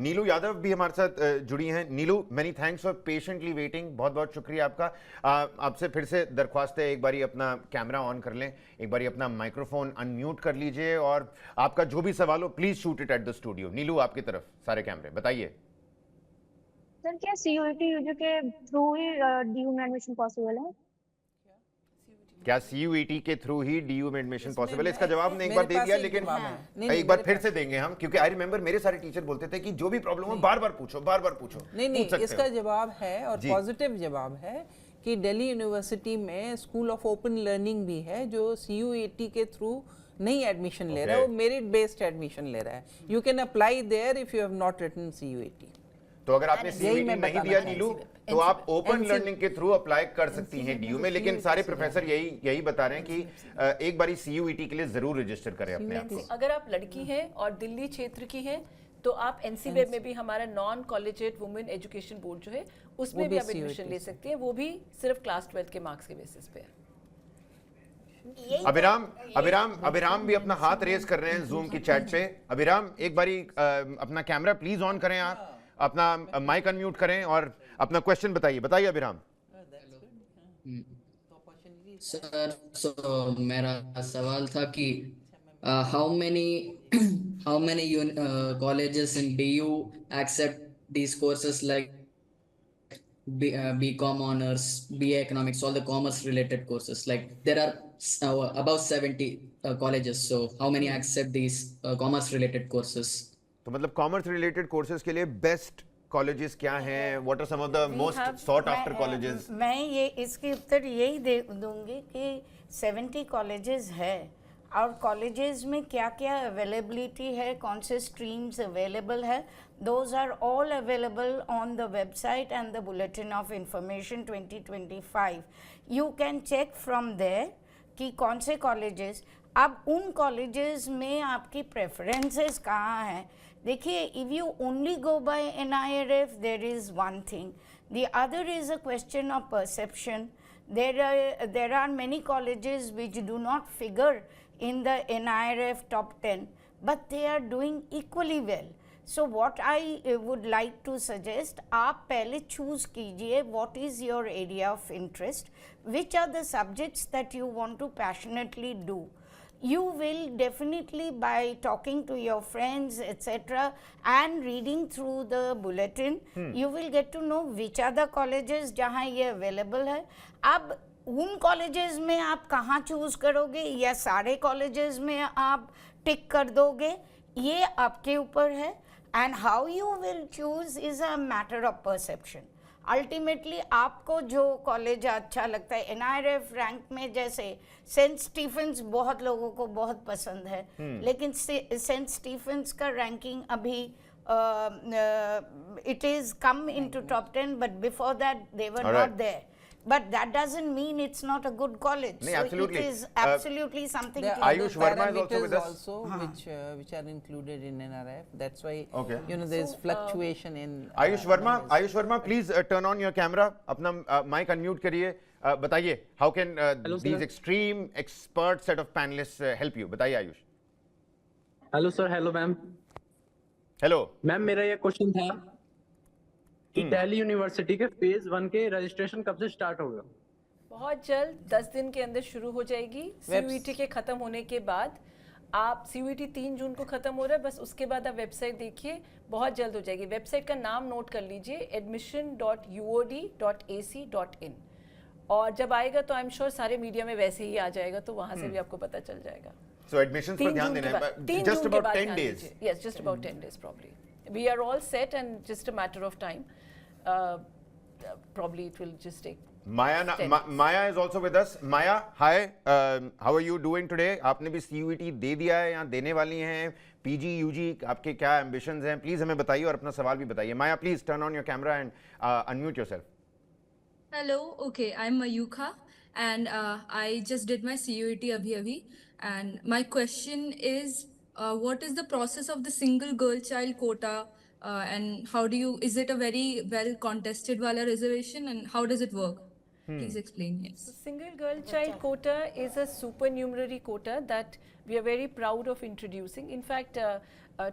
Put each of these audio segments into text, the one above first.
नीलू यादव भी हमारे साथ जुड़ी हैं। Neelu, many thanks for patiently waiting, बहुत बहुत शुक्रिया आपका। आपसे फिर से दरख्वास्त है, एक बारी अपना कैमरा ऑन कर लें, एक बारी अपना माइक्रोफोन अनम्यूट कर लीजिए और आपका जो भी सवाल हो please shoot it at the studio. Neelu, आपकी तरफ सारे कैमरे, बताइए। सर क्या सीयूईटी यूजी के थ्रू ही डीयू में एडमिशन पॉसिबल है? क्या सीयूईटी के थ्रू ही डीयू में एडमिशन पॉसिबल है? इसका जवाब ने एक मेरे बार दे पास दिया, एक लेकिन जवाब है। नहीं, एक बार मेरे फिर पास- से देंगे हम, क्योंकि आई रिमेंबर मेरे सारे टीचर बोलते थे कि जो भी प्रॉब्लम हो बार बार पूछो, बार बार पूछो। नहीं, पूछ सकते इसका हो। जवाब है और जी। पॉजिटिव जवाब है कि दिल्ली यूनिवर्सिटी में स्कूल ऑफ ओपन लर्निंग भी है जो सीयूईटी के थ्रू नहीं एडमिशन ले रहा है, वो मेरिट बेस्ड एडमिशन ले रहा है। You can apply there if you have not written CUET. तो अगर आपने सीयूईटी मैं नहीं बताना दिया चाहती नीलू, हूँ। तो आप ओपन NCB लर्निंग के थ्रू अप्लाई कर सकती हैं डीयू में। लेकिन सारे प्रोफेसर यही बता रहे हैं कि एक बारी सीयूईटी के लिए जरूर रजिस्टर करें अपने आप को। अगर आप लड़की हैं और दिल्ली क्षेत्र की हैं तो आप एनसीबी में भी हमारा non collegiate women education board जो है उसमें भी आप एडमिशन ले सकती हैं, वो भी सिर्फ क्लास 12 के मार्क्स के बेसिस पे है। अभिराम भी अपना हाथ रेज कर रहे हैं जूम की चैट पे। अभिराम, एक बारी अपना कैमरा प्लीज ऑन करें, आप अपना माइक अनम्यूट करें और अपना क्वेश्चन बताइए अभिराम। सर, मेरा सवाल था कि how many colleges in DU accept these courses like BCom honors, BA economics, all the commerce related courses. Like there are about 70 colleges, so how many accept these commerce related courses? तो मतलब commerce related courses के लिए best colleges क्या हैं? What are some of the most sought after colleges? मैं ये इसके उत्तर यही दे दूंगी कि 70 कॉलेजेस है और कॉलेजेस में क्या क्या अवेलेबिलिटी है, कौन से स्ट्रीम्स अवेलेबल है, those are all available on the website and the bulletin of information 2025। You can check from there कि कौन से कॉलेजेस। अब उन कॉलेजेस में आपकी प्रेफरेंसेस कहाँ हैं? देखिए, if you only go by NIRF there is one thing, the other is a question of perception. There are many colleges which do not figure in the NIRF top 10 but they are doing equally well. So what I would like to suggest, आप पहले choose कीजिए what is your area of interest, which are the subjects that you want to passionately do. You will definitely, by talking to your friends etc and reading through the bulletin, you will get to know which are the colleges जहाँ ये available है। अब उन colleges में आप कहाँ choose करोगे या सारे colleges में आप टिक कर दोगे, ये आपके ऊपर है। and how you will choose is a matter of perception. Ultimately आपको जो कॉलेज अच्छा लगता है, NIRF रैंक में जैसे सेंट स्टीफेंस बहुत लोगों को बहुत पसंद है, लेकिन सेंट स्टीफेंस का रैंकिंग अभी it is come into top 10 but before that they were not there. But that doesn't mean it's not a good college. No, so absolutely. it is absolutely something There to are Ayush other Verma is also with us. parameters which are included in NRF. That's why Okay. there is fluctuation in Ayush Verma, please turn on your camera. अपना mic unmute करिए। बताइए, how can these extreme expert set of panelists help you? बताइए Ayush. Hello sir, hello ma'am. Hello ma'am, मेरा ये question था कि Delhi university के phase 1 के रजिस्ट्रेशन कब से स्टार्ट होगा? बहुत जल्द, 10 दिन के अंदर शुरू हो जाएगी। सीयूईटी के खत्म होने के बाद आप सीयूईटी 3 जून को खत्म हो रहा है, बस उसके बाद आप वेबसाइट देखिए, बहुत जल्द हो जाएगी। वेबसाइट का नाम नोट कर लीजिए, admission.uod.ac.in, और जब आएगा तो आई एम श्योर सारे मीडिया में वैसे ही आ जाएगा, तो वहां से भी आपको पता चल जाएगा। So admissions पर ध्यान देना है, just about 10 days. Yes, just about 10 days probably. We are all set and just a matter of time. Probably it will just take. Maya is also with us. Maya, hi. How are you doing today? आपने भी CUET दे दिया है या देने वाली हैं? PG, UG, आपके क्या ambitions हैं? Please हमें बताइए और अपना सवाल भी बताइए। Maya, please turn on your camera and unmute yourself. Hello, okay, I'm Mayukha and I just did my CUET abhi and my question is what is the process of the single girl child quota and how do you, is it a very well contested wala reservation and how does it work? Please explain. Yes. So single girl child quota is a supernumerary quota that we are very proud of introducing. In fact,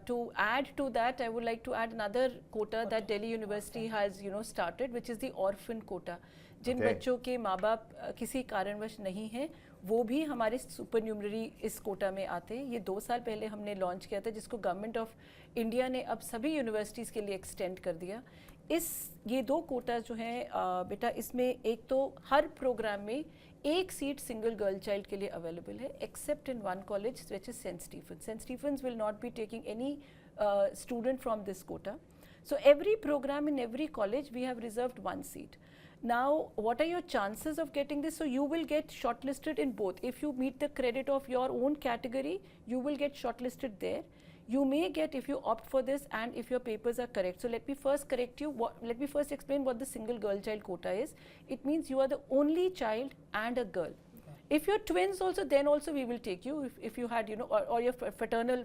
to add to that, I would like to add another quota that Delhi University has, started, which is the orphan quota. Jin Okay. बच्चों के माँ बाप किसी कारणवश नहीं हैं, वो भी हमारे सुपरन्यूमरी इस कोटा में आते हैं. ये 2 साल पहले हमने लॉन्च किया था, जिसको गवर्नमेंट ऑफ इंडिया ने अब सभी यूनिवर्सिटीज़ के लिए एक्सटेंड कर दिया. ये 2 कोटा जो हैं बेटा, इसमें एक तो हर प्रोग्राम में एक सीट सिंगल गर्ल चाइल्ड के लिए अवेलेबल है, except in one college which is Saint Stephen's. Saint Stephen's will not be taking any student from this quota. So every program in every college we have reserved 1 seat. Now what are your chances of getting this? So you will get shortlisted in both. If you meet the credit of your own category, you will get shortlisted there. You may get, if you opt for this and if your papers are correct. So let me first correct you. Let me first explain what the single girl child quota is. It means you are the only child and a girl. If you're twins also, then also we will take you. If you had, or your fraternal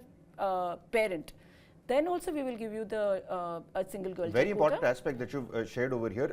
parent, then also we will give you the a single girl Very child important quota. aspect that you've shared over here.